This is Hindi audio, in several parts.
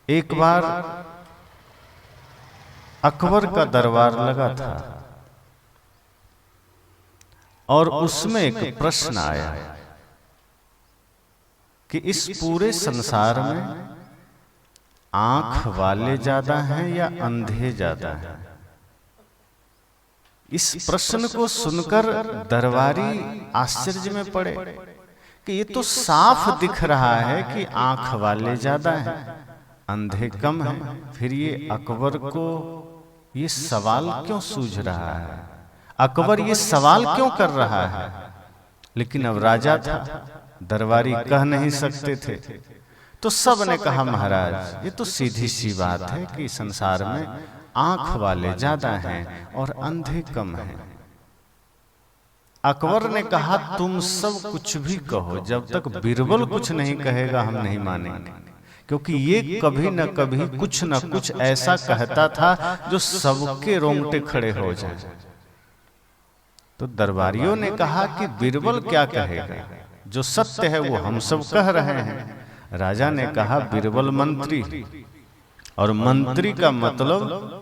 एक बार अकबर का दरबार लगा था और उसमें एक प्रश्न आया कि इस पूरे संसार में आंख वाले ज्यादा हैं या अंधे ज्यादा हैं। इस प्रश्न को सुनकर दरबारी आश्चर्य में पड़े कि ये तो साफ दिख रहा है कि आंख वाले ज्यादा हैं, अंधे कम हैं। फिर ये अकबर को ये सवाल क्यों सूझ रहा है, अकबर ये सवाल क्यों कर रहा है? लेकिन अब राजा था, दरबारी कह नहीं सकते थे, तो सब ने कहा महाराज ये तो सीधी सी बात है कि संसार में आंख वाले ज्यादा हैं और अंधे कम हैं। अकबर ने कहा तुम सब कुछ भी कहो, जब तक बीरबल कुछ नहीं कहेगा हम नहीं मानेंगे, क्योंकि ये कभी न कभी कुछ न कुछ ऐसा कहता था जो सबके रोंगटे खड़े हो जाए। तो दरबारियों ने कहा कि बीरबल क्या कहेगा, जो सत्य है वो हम सब कह रहे हैं। राजा ने कहा बीरबल मंत्री, और मंत्री का मतलब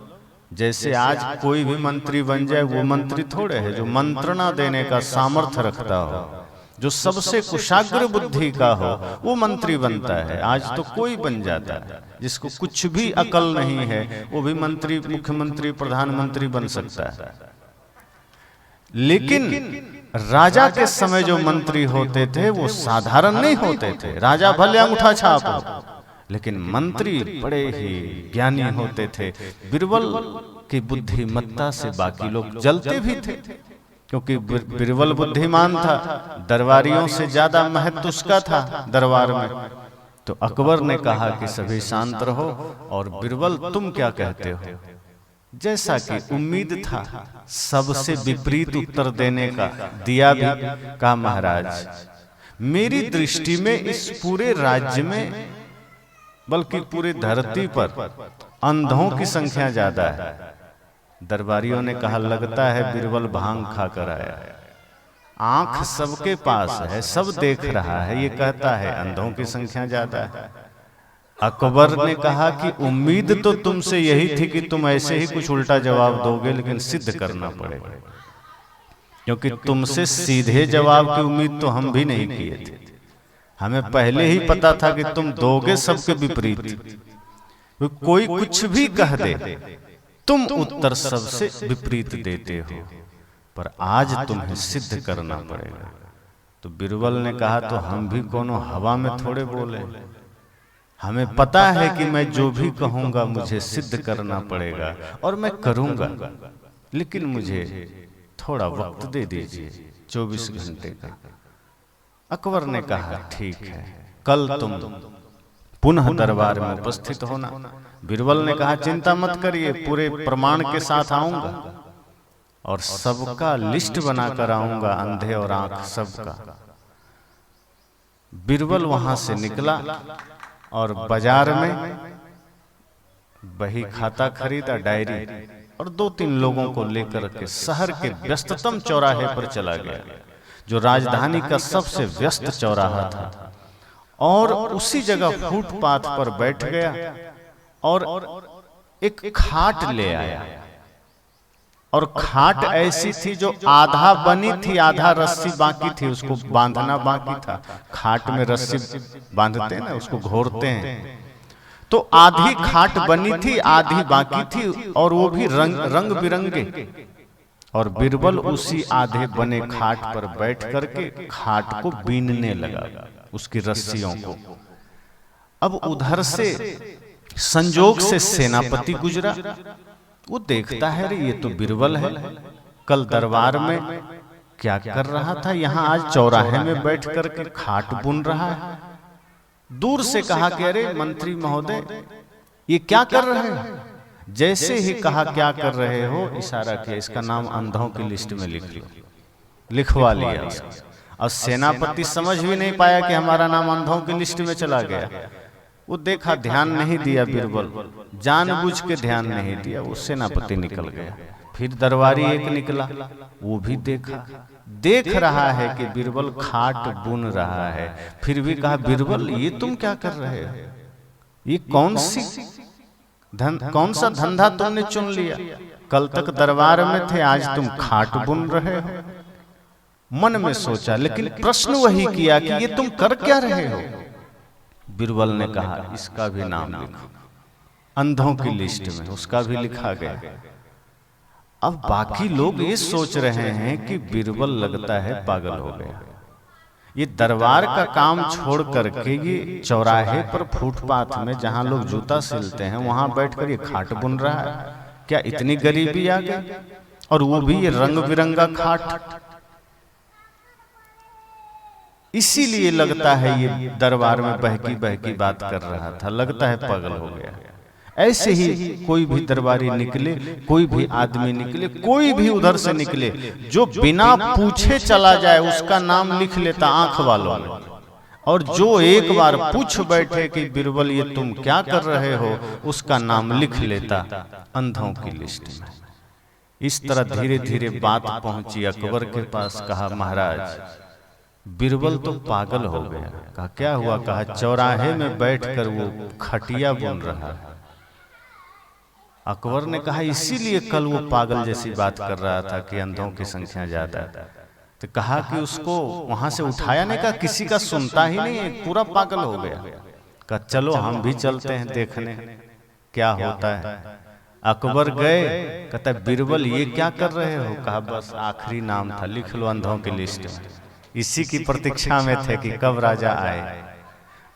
जैसे आज कोई भी मंत्री बन जाए वो मंत्री थोड़े है, जो मंत्रणा देने का सामर्थ्य रखता हो, जो सबसे कुशाग्र बुद्धि का हो वो मंत्री बनता है। आज तो कोई बन जाता है, जिसको कुछ भी अकल नहीं है वो भी मंत्री, मुख्यमंत्री, प्रधानमंत्री बन सकता है। लेकिन राजा के समय जो मंत्री होते थे वो साधारण नहीं होते थे। राजा भले अंगूठा छाप हो, लेकिन मंत्री बड़े ही ज्ञानी होते थे। बीरबल की बुद्धिमत्ता से बाकी लोग जलते भी थे, क्योंकि बीरबल बुद्धिमान था, दरबारियों से ज्यादा महत्व उसका था दरबार में। तो अकबर ने कहा कि सभी शांत रहो, और बीरबल तुम क्या कहते हो? जैसा कि उम्मीद था सबसे विपरीत उत्तर देने का दिया भी। कहा महाराज मेरी दृष्टि में इस पूरे राज्य में, बल्कि पूरी धरती पर अंधों की संख्या ज्यादा है। दरबारियों ने कहा लगता है बीरबल भांग खाकर आया, आंख सबके पास है, सब देख रहा है, ये कहता है अंधों की संख्या ज्यादा है। अकबर ने कहा कि उम्मीद तो तुमसे यही थी कि तुम ऐसे ही कुछ उल्टा जवाब दोगे, लेकिन सिद्ध करना पड़ेगा, क्योंकि तुमसे सीधे जवाब की उम्मीद तो हम भी नहीं किए थे। हमें पहले ही पता था कि तुम दोगे सबके विपरीत। कोई कुछ भी कह दे तुम उत्तर सबसे विपरीत देते हो, पर आज तुम्हें सिद्ध करना पड़ेगा। तो बीरबल ने कहा तो हम भी कोनो हवा में थोड़े बोले, हमें पता है कि मैं जो भी कहूंगा मुझे सिद्ध करना पड़ेगा और मैं करूंगा, लेकिन मुझे थोड़ा वक्त दे दीजिए, 24 घंटे का। अकबर ने कहा ठीक है, कल तुम पुनः दरबार में उपस्थित होना। बीरबल ने कहा चिंता मत करिए, पूरे प्रमाण के साथ आऊंगा और सबका लिस्ट बनाकर आऊंगा, अंधे और आंख सबका। बीरबल वहां से निकला और बाजार में बही खाता खरीदा, डायरी, और 2-3 लोगों को लेकर के शहर के व्यस्ततम चौराहे पर चला गया, जो राजधानी का सबसे व्यस्त चौराहा था, और उसी जगह फुटपाथ पर बैठ गया और एक खाट ले आया। और खाट ऐसी थी जो आधा बनी थी, आधा रस्सी बाकी थी, उसको बांधना बाकी था। खाट में रस्सी बांधते हैं ना, उसको घोरते हैं, तो आधी खाट बनी थी, आधी बाकी थी, और वो भी रंग बिरंगे। और बीरबल उसी आधे बने खाट पर बैठ करके खाट को बीनने लगा, उसकी रस्सियों को। अब उधर से संजोग से सेनापति गुजरा, वो देखता है रे ये तो बीरबल है, कल दरबार में क्या कर रहा था, यहाँ आज चौराहे में बैठ करके खाट बुन रहा है। दूर से कहा कि अरे मंत्री महोदय ये क्या कर रहे हैं? जैसे ही कहा क्या कर रहे हो, इशारा किया इसका नाम अंधों की लिस्ट में लिख लो। लिखवा लिया उसको, और सेनापति समझ भी नहीं पाया कि हमारा नाम अंधों की लिस्ट में चला गया। वो देखा, ध्यान नहीं दिया बीरबल, जानबूझ के ध्यान नहीं दिया, वो सेनापति निकल गया। फिर दरबारी एक निकला, वो भी देखा, देख रहा है कि बीरबल खाट बुन रहा है। फिर भी कहा बीरबल ये तुम क्या कर रहे हो? ये कौन सा धंधा तुमने चुन लिया? कल तक दरबार में थे, आज तुम खाट बुन रहे हो। मन में सोचा, लेकिन प्रश्न वही किया कि ये तुम कर क्या रहे हो? बीरबल ने कहा, इसका भी नाम लिखो। अंधों की लिस्ट में उसका भी लिखा गया। अब बाकी लोग ये सोच रहे हैं कि बीरबल लगता है पागल हो गया। ये दरबार का काम छोड़ करके ये चौराहे पर फुटपाथ में जहां लोग जूता सिलते हैं वहां बैठकर ये खाट बुन रहा है। क्या इतनी गरीबी आ गई? और वो भी ये रंग बिरंगा खाट। इसीलिए लगता है ये दरबार में बहकी बहकी बात कर रहा था, लगता है पागल हो गया। ऐसे ही कोई भी दरबारी निकले, कोई भी आदमी निकले, कोई भी उधर से निकले, जो बिना पूछे चला जाए उसका नाम लिख लेता आंख वालों में। और जो एक बार पूछ बैठे कि बीरबल ये तुम क्या कर रहे हो, उसका नाम लिख लेता अंधों की लिस्ट में। इस तरह धीरे धीरे बात पहुंची अकबर के पास। कहा, महाराज बीरबल तो पागल हो गया। कहा, क्या हुआ? कहा, चौराहे में बैठकर वो खटिया बुन रहा है। अकबर ने कहा, इसीलिए कल वो पागल जैसी बात कर रहा था कि अंधों की संख्या ज्यादा है। तो कहा कि उसको वहां से उठाया नहीं? कहा, किसी का सुनता ही नहीं, पूरा पागल हो गया। कहा, चलो हम भी चलते हैं देखने क्या होता है। अकबर गए। कहता, बीरबल ये क्या कर रहे हो? कहा, बस आखिरी नाम था, लिख लो अंधों की लिस्ट में। इसी की प्रतीक्षा में थे कि कब राजा आए।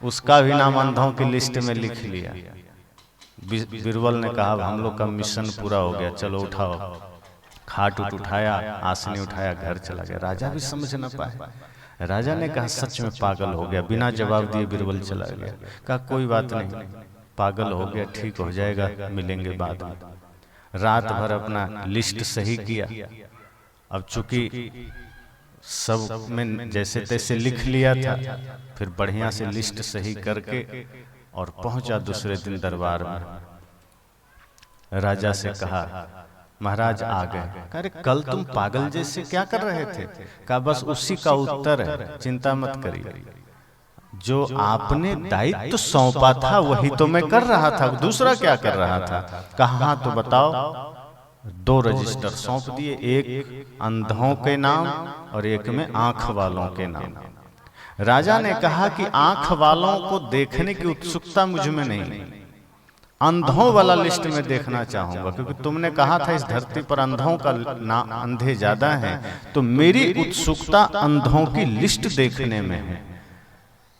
उसका भी नाम अंधों की लिस्ट में लिख लिया। बीरबल ने कहा, हम लोग का मिशन पूरा हो गया, चलो उठाओ। खाट उठाया, आसनी उठाया, घर चला गया। राजा भी समझ न पाए। राजा ने कहा, सच में पागल हो गया। बिना जवाब दिए बीरबल चला गया। कहा, कोई बात नहीं, पागल हो गया, ठीक हो जाएगा, मिलेंगे बाद में। रात भर अपना लिस्ट सही किया। अब चूंकि सब में जैसे तैसे लिख लिया था, फिर बढ़िया से लिस्ट सही करके और पहुंचा दूसरे दिन दरबार में। राजा से कहा, महाराज आ गए। अरे कल तुम पागल जैसे क्या कर रहे थे? कहा, बस उसी का उत्तर है, चिंता मत करिए। जो आपने दायित्व सौंपा था वही तो मैं कर रहा था, दूसरा क्या कर रहा था? कहा, तो बताओ। 2 रजिस्टर सौंप दिए, एक अंधों के नाम और एक में आंख वालों के नाम। राजा ने कहा कि आंख वालों को देखने की उत्सुकता मुझ में नहीं, अंधों वाला लिस्ट में देखना चाहूंगा, क्योंकि तुमने कहा था इस धरती पर अंधों का अंधे ज्यादा हैं, तो मेरी उत्सुकता अंधों की लिस्ट देखने में है।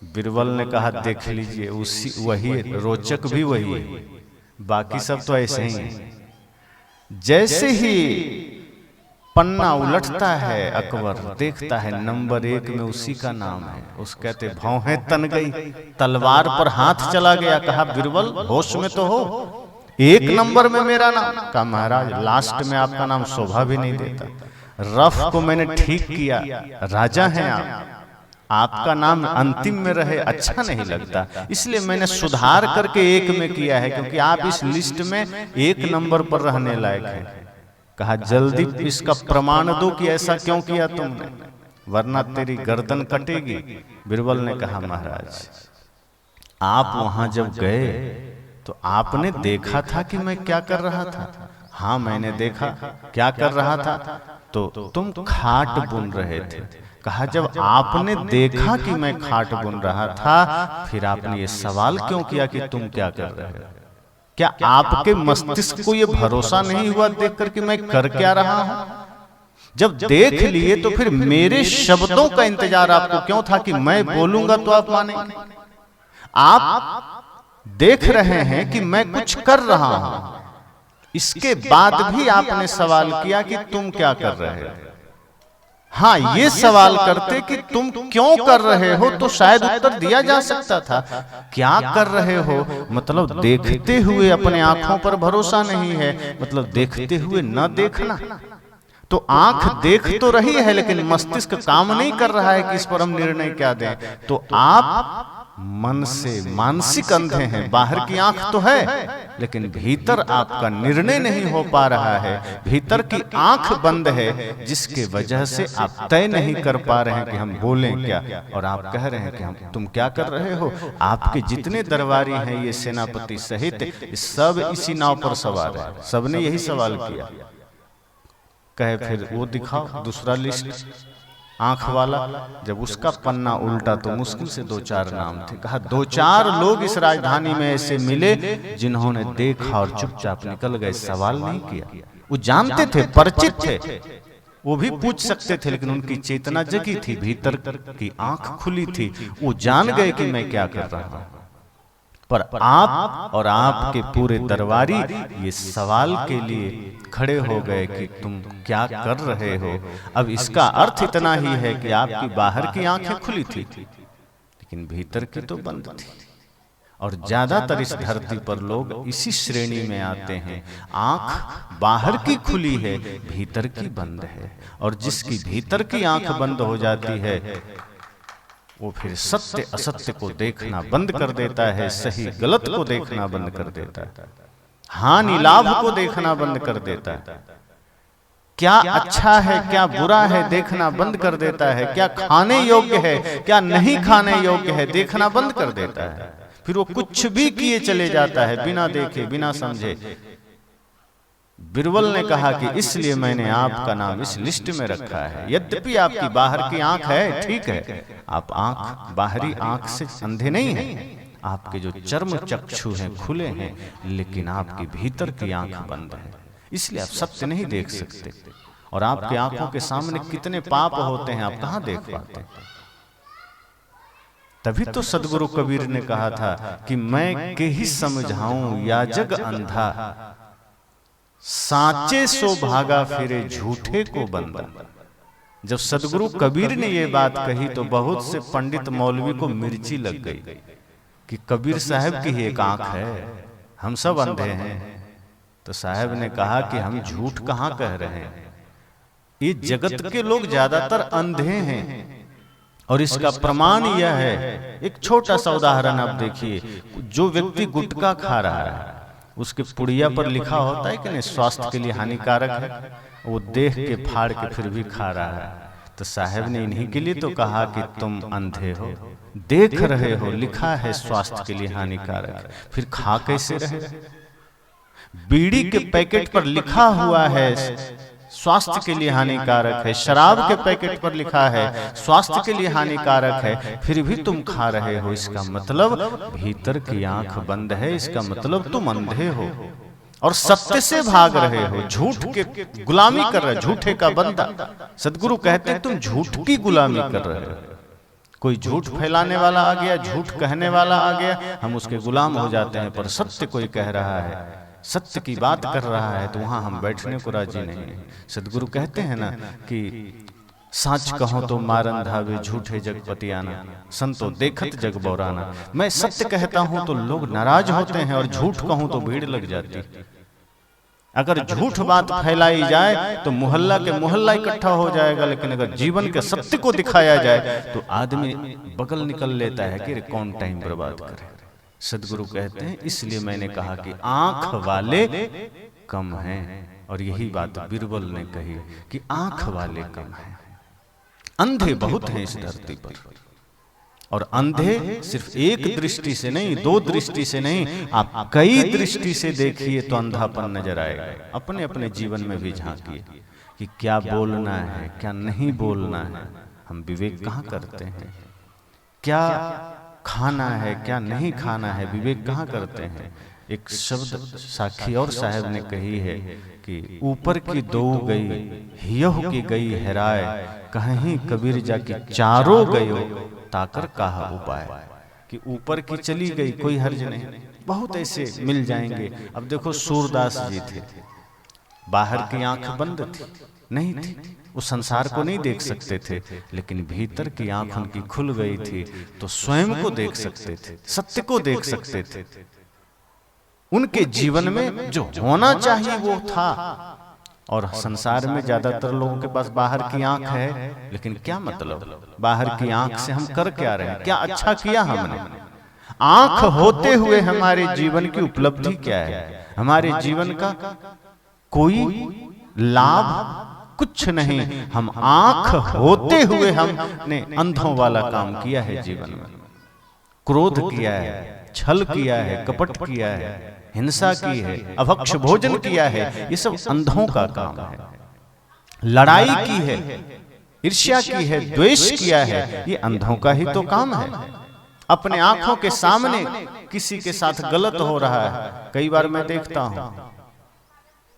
बीरबल ने कहा, देख लीजिए, उसी वही रोचक भी वही है, बाकी सब तो ऐसे ही है। जैसे ही पन्ना उलटता है अकबर, देखता है नंबर 1 में उसी का नाम है। उस कहते भौहें तन गई, तलवार पर हाथ चला गया। कहा, बीरबल होश में तो हो, 1 नंबर में मेरा नाम। कहा, महाराज लास्ट में आपका नाम शोभा भी नहीं देता, रफ को मैंने ठीक किया, राजा हैं आप, आपका नाम अंतिम में रहे अच्छा नहीं लगता, इसलिए मैंने सुधार करके 1 में किया है, क्योंकि आप इस लिस्ट में 1 नंबर पर रहने लायक हैं। कहा, जल्दी इसका प्रमाण दो कि ऐसा क्यों किया तुमने, वरना तेरी गर्दन कटेगी। बीरबल ने कहा, महाराज आप वहां जब गए तो आपने देखा था कि मैं क्या कर रहा था? हाँ, मैंने देखा। क्या कर रहा था? तो तुम खाट बुन रहे थे। कहा, जब आपने देखा कि मैं खाट बुन रहा था, फिर आपने ये सवाल क्यों किया कि तुम क्या कर रहे हो? क्या आपके मस्तिष्क को ये भरोसा नहीं हुआ देखकर कि मैं कर क्या रहा हूं? जब देख लिए तो फिर मेरे शब्दों का इंतजार आपको क्यों था कि मैं बोलूंगा तो आप मानेंगे? आप देख रहे हैं कि मैं कुछ कर रहा हूं, इसके बाद भी आपने सवाल किया कि तुम क्या कर रहे हो। हाँ, ये सवाल करते कि तुम क्यों कर रहे हो तो शायद उत्तर दिया जा सकता था। क्या कर रहे हो मतलब देखते हुए अपने आंखों पर भरोसा नहीं है, मतलब देखते हुए न देखना। तो आंख देख तो रही है लेकिन मस्तिष्क काम नहीं कर रहा है कि इस पर हम निर्णय क्या दें। तो आप मन से मानसिक अंधे हैं। बाहर की आंख तो है, लेकिन भीतर आपका निर्णय नहीं हो पा रहा है। भीतर की आंख बंद है, जिसके वजह से आप तय नहीं कर पा रहे हैं कि हम बोलें क्या। और आप कह रहे हैं कि हम तुम क्या कर रहे हो। आपके जितने दरबारी हैं, ये सेनापति सहित, सब इसी नाव पर सवार है। सबने यही सवाल किया। कहे फिर वो दिखाओ दूसरा लिस्ट आंख वाला। जब उसका पन्ना उल्टा तो मुश्किल से 2-4 नाम थे। कहा 2-4 लोग इस राजधानी में ऐसे मिले जिन्होंने देखा और चुपचाप निकल गए, सवाल नहीं किया। वो जानते थे, परिचित थे, वो भी पूछ सकते थे, लेकिन उनकी चेतना जगी थी, भीतर की आंख खुली थी। वो जान गए कि मैं क्या कर रहा हूं। पर आप और आपके पूरे दरबारी ये सवाल के लिए खड़े हो गए कि तुम क्या कर रहे हो। अब इसका अर्थ इतना ही है कि आपकी बाहर की आंखें खुली थी, लेकिन भीतर की तो बंद थी। और ज्यादातर इस धरती पर लोग इसी श्रेणी में आते हैं। आंख बाहर की खुली है, भीतर की बंद है। और जिसकी भीतर की आंख बंद हो जाती है, वो फिर सत्य असत्य को देखना बंद कर देता है, सही गलत को देखना बंद कर देता है, हानि लाभ को देखना बंद कर देता है, क्या अच्छा है क्या बुरा है देखना बंद कर देता है, क्या खाने योग्य है क्या नहीं खाने योग्य है देखना बंद कर देता है। फिर वो कुछ भी किए चले जाता है, बिना देखे बिना समझे। बिरबल ने कहा कि इसलिए मैंने आपका नाम इस लिस्ट में रखा है। यद्यपि आपकी बाहर की आंख है, ठीक है, आप आंख बाहरी आंख से अंधे नहीं हैं, आपके जो चर्म चक्षु हैं खुले हैं, लेकिन आपकी भीतर की आंख बंद है, इसलिए आप सत्य नहीं देख सकते। और आपके आंखों के सामने कितने पाप होते हैं आप कहां देख पाते। तभी तो सदगुरु कबीर ने कहा था कि मैं के ही समझाऊं या जग अंधा, साचे सो भागा फिरे झूठे को बंदा। जब सदगुरु कबीर ने ये बात कही तो बहुत से पंडित मौलवी को मिर्ची लग गई कि कबीर साहब की ही एक आंख है, हम सब अंधे हैं। तो साहब ने कहा कि हम झूठ कहां कह रहे हैं, ये जगत के लोग ज्यादातर अंधे हैं। और इसका प्रमाण यह है, एक छोटा सा उदाहरण आप देखिए। जो व्यक्ति गुटखा खा रहा है, उसके पुड़िया पर लिखा होता है कि नहीं स्वास्थ्य के लिए हानिकारक है, वो देख के फाड़ के फिर भी खा रहा है। तो साहब ने इन्हीं के लिए तो कहा कि तुम अंधे हो, देख रहे हो, लिखा है स्वास्थ्य के लिए हानिकारक, फिर खा कैसे रहे। बीड़ी के पैकेट पर लिखा हुआ है स्वास्थ्य के लिए हानिकारक है, शराब के पैकेट पर लिखा है स्वास्थ्य के लिए हानिकारक है, फिर भी तुम खा रहे हो। इसका मतलब भीतर की आंख बंद है, इसका मतलब तुम अंधे हो और सत्य से भाग रहे हो, झूठ के गुलामी कर रहे हो, झूठे का बंदा। सदगुरु कहते हैं तुम झूठ की गुलामी कर रहे हो। कोई झूठ फैलाने वाला आ गया, झूठ कहने वाला आ गया, हम उसके गुलाम हो जाते हैं। पर सत्य कोई कह रहा है, सत्य की बात कर रहा है, तो वहां हम बैठने को राजी नहीं है। सदगुरु कहते हैं ना कि साच कहो तो मारन धावे झूठे जगपति आना, संतो देखत जग बौराना। मैं सत्य कहता हूं तो लोग नाराज होते हैं, और झूठ कहूं तो भीड़ लग जाती। अगर झूठ बात फैलाई जाए तो मोहल्ला के मोहल्ला इकट्ठा हो जाएगा, लेकिन अगर जीवन के सत्य को दिखाया जाए तो आदमी बगल निकल लेता है कि कौन टाइम बर्बाद करे। सदगुरु कहते हैं इसलिए मैंने कहा कि आंख वाले कम हैं। और यही बात बिरबल ने कही कि आंख वाले कम हैं। अंधे बहुत हैं इस धरती पर, और अंधे सिर्फ एक दृष्टि से नहीं, 2 दृष्टि से नहीं, आप कई दृष्टि से देखिए तो अंधापन नजर आएगा। अपने अपने जीवन में भी झांकिए कि क्या बोलना है क्या नहीं बोलना है, हम विवेक कहाँ करते हैं। क्या खाना है क्या नहीं खाना है, विवेक कहाँ करते हैं। एक शब्द साखी और साहब ने कही है कि ऊपर की दो गई हियह की गई हैराय, कहीं कबीर जाकी चारों गयो ताकर कहा उपाय। कि ऊपर की चली गई कोई हर्ज नहीं, बहुत ऐसे मिल जाएंगे। अब देखो सूरदास जी थे, बाहर की आंख बंद थी, नहीं थी, वो संसार को नहीं देख सकते थे, लेकिन भीतर की आंख उनकी खुल गई थी तो स्वयं को देख सकते थे, सत्य को देख सकते थे। उनके जीवन में जो होना चाहिए वो था। और संसार में ज्यादातर लोगों के पास बाहर की आंख है, लेकिन क्या मतलब, बाहर की आंख से हम कर क्या रहे हैं, क्या अच्छा किया हमने। आंख होते हुए हमारे जीवन की उपलब्धि क्या है? हमारे जीवन का कोई लाभ कुछ नहीं। हम आंख होते हुए हमने अंधों वाला काम किया है जीवन में। क्रोध किया है, छल किया है, कपट किया है, हिंसा की है, अभक्ष भोजन किया है, ये सब अंधों का काम है। लड़ाई की है, ईर्ष्या की है, द्वेष किया है, ये अंधों का ही तो काम है। अपने आंखों के सामने किसी के साथ गलत हो रहा है। कई बार मैं देखता हूं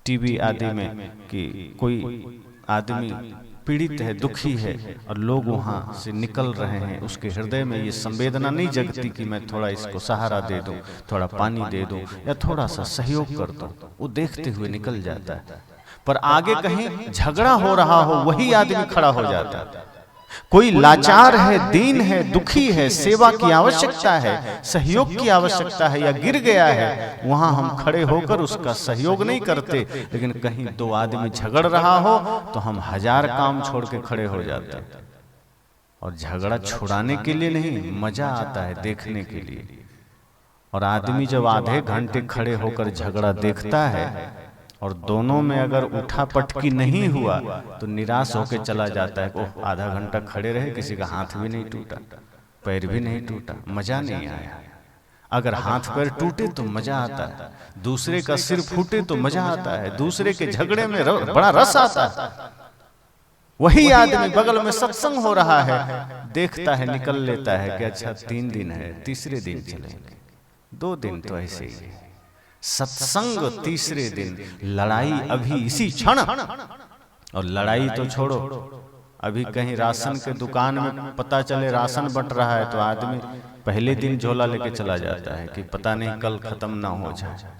टीवी आदि में कि कोई आदमी पीड़ित है, दुखी है, और लोग वहां से निकल रहे हैं, उसके हृदय में ये संवेदना नहीं जगती कि मैं थोड़ा इसको सहारा दे दूं, थोड़ा पानी दे दूं या थोड़ा सा सहयोग कर दूं। वो देखते हुए निकल जाता है, पर आगे कहीं झगड़ा हो रहा हो वही आदमी खड़ा हो जाता है। कोई लाचार है, दीन है, दुखी है, सेवा की आवश्यकता है, सहयोग की आवश्यकता है, या गिर गया है, वहां हम खड़े होकर उसका सहयोग नहीं करते। लेकिन कहीं दो आदमी झगड़ रहा हो तो हम 1000 काम छोड़ के खड़े हो जाते हैं। और झगड़ा छुड़ाने के लिए नहीं, मजा आता है देखने के लिए। और आदमी जब आधे घंटे खड़े होकर झगड़ा देखता है और दोनों में अगर उठा पटकी नहीं हुआ तो निराश होकर चला जाता है। ओह, आधा घंटा खड़े रहे, किसी का हाथ भी नहीं टूटा, पैर भी नहीं टूटा, मजा नहीं आया। अगर हाथ पैर टूटे तो मजा आता है, दूसरे का सिर फूटे तो मजा आता है, दूसरे के झगड़े में बड़ा रस आता है। वही आदमी बगल में सत्संग हो रहा है, देखता है, निकल लेता है कि अच्छा 3 दिन है, तीसरे दिन चलेंगे, 2 दिन तो ऐसे ही है। सत्संग तीसरे दिन, लड़ाई अभी इसी क्षण। और लड़ाई तो छोड़ो, अभी कहीं राशन के दुकान में पता चले राशन बंट रहा है तो आदमी पहले दिन झोला लेके चला जाता है कि पता नहीं कल खत्म ना हो जाए।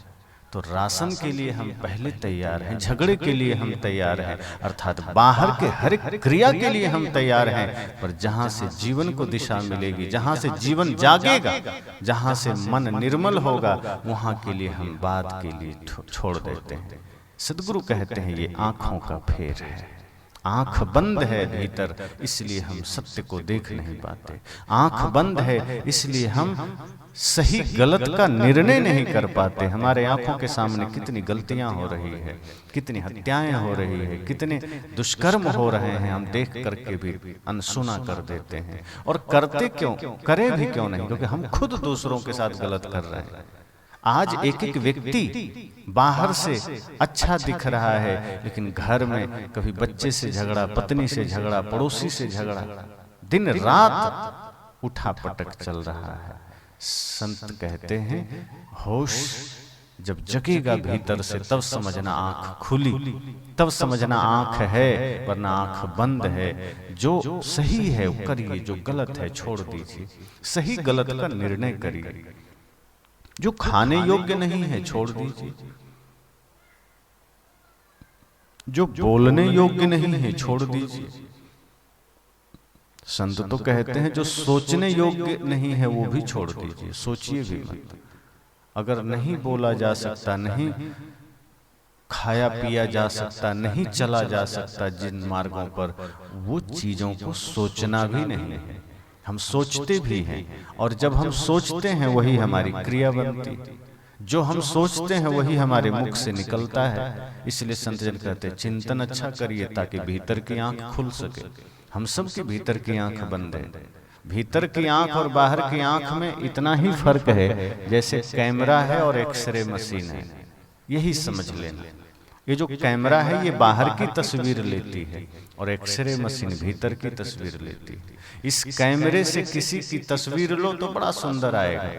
तो राशन के लिए हम पहले तैयार हैं, झगड़े के लिए हम तैयार हैं, अर्थात बाहर के हर एक क्रिया के लिए हम तैयार हैं। पर जहां से जीवन को दिशा मिलेगी, जहां से जीवन जागेगा, जहां से मन निर्मल होगा, वहां के लिए हम बात के लिए छोड़ देते हैं। सद्गुरु कहते हैं ये आंखों का फेर है। आंख बंद है भीतर, इसलिए हम सत्य को देख नहीं पाते। आंख बंद है इसलिए हम सही गलत का निर्णय नहीं कर पाते। हमारे आंखों के सामने कितनी गलतियां हो रही है, कितनी हत्याएं हो रही है, कितने दुष्कर्म हो रहे हैं, हम देख करके भी अनसुना कर देते हैं। और करते क्यों, करें भी क्यों नहीं, क्योंकि हम खुद दूसरों के साथ गलत कर रहे हैं। आज एक एक व्यक्ति बाहर से अच्छा दिख रहा है, लेकिन घर में कभी बच्चे से झगड़ा, पत्नी से झगड़ा, पड़ोसी से झगड़ा, दिन रात उठा पटक चल रहा है। संत कहते हैं होश जब जगेगा भीतर से तब समझना आंख खुली, तब समझना आंख है, वरना आंख बंद है। जो सही है वो करिए, जो गलत है छोड़ दीजिए। सही गलत का निर्णय करिए। जो खाने योग्य नहीं है छोड़ दीजिए, जो बोलने योग्य नहीं है छोड़ दीजिए। संत तो कहते हैं जो सोचने योग्य नहीं है वो भी छोड़ दीजिए, सोचिए भी मत। अगर नहीं बोला जा सकता, नहीं खाया पिया जा सकता, नहीं चला जा सकता जिन मार्गों पर, वो चीजों को सोचना भी नहीं है। हम सोचते भी हैं, और जब हम सोचते हैं वही हमारी क्रिया बनती। जो हम सोचते हैं वही हमारे मुख से निकलता है। इसलिए संत जन कहते हैं चिंतन अच्छा करिए ताकि भीतर की आंख खुल सके। हम सब की भीतर की आंख बंद है। भीतर की आंख और बाहर की आंख में इतना ही फर्क है जैसे कैमरा है और एक्सरे मशीन है। यही समझ लेना। ये जो कैमरा है ये बाहर की तस्वीर लेती है और एक्सरे मशीन भीतर की तस्वीर लेती है। इस कैमरे से किसी की तस्वीर लो तो बड़ा सुंदर आएगा,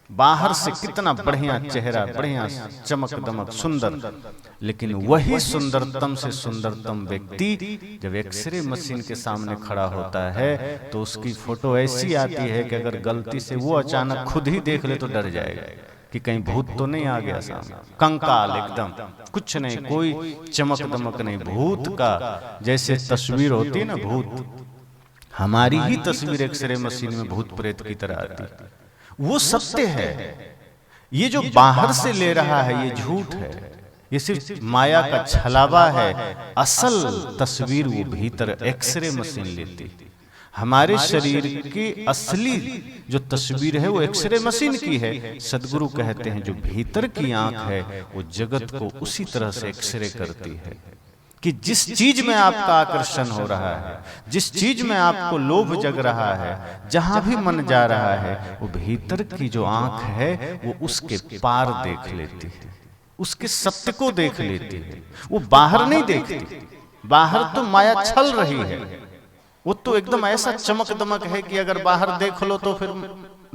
बाहर से कितना बढ़िया चेहरा, बढ़िया चमक दमक सुंदर, लेकिन वही सुंदरतम से सुंदरतम व्यक्ति जब एक्सरे मशीन के सामने खड़ा होता है तो उसकी फोटो ऐसी आती है कि अगर गलती से वो अचानक खुद ही देख ले तो डर जाएगा कि कहीं भूत तो नहीं आ गया सामने। कंकाल एकदम, कुछ नहीं, कोई चमक दमक नहीं। भूत का जैसे तस्वीर होती है ना, भूत, हमारी ही तस्वीर एक्सरे मशीन में भूत प्रेत की तरह आती है। वो सत्य है। ये जो बाहर से ले रहा है ये झूठ है, ये सिर्फ माया का छलावा है। असल तस्वीर वो भीतर एक्सरे मशीन लेती। हमारे शरीर की असली जो तस्वीर है वो एक्सरे मशीन की है। सदगुरु कहते हैं जो भीतर की आंख है वो जगत को उसी तरह से एक्सरे करती है कि जिस चीज में आपका आकर्षण हो रहा है, जिस चीज में आपको लोभ जग रहा है, जहां भी मन जा रहा है, वो भीतर की जो आंख है वो उसके पार देख लेती है, उसके सत्य को देख लेती है। वो बाहर नहीं देखती। बाहर तो माया छल रही है, वो तो एकदम ऐसा चमक दमक है कि अगर बाहर देख लो तो फिर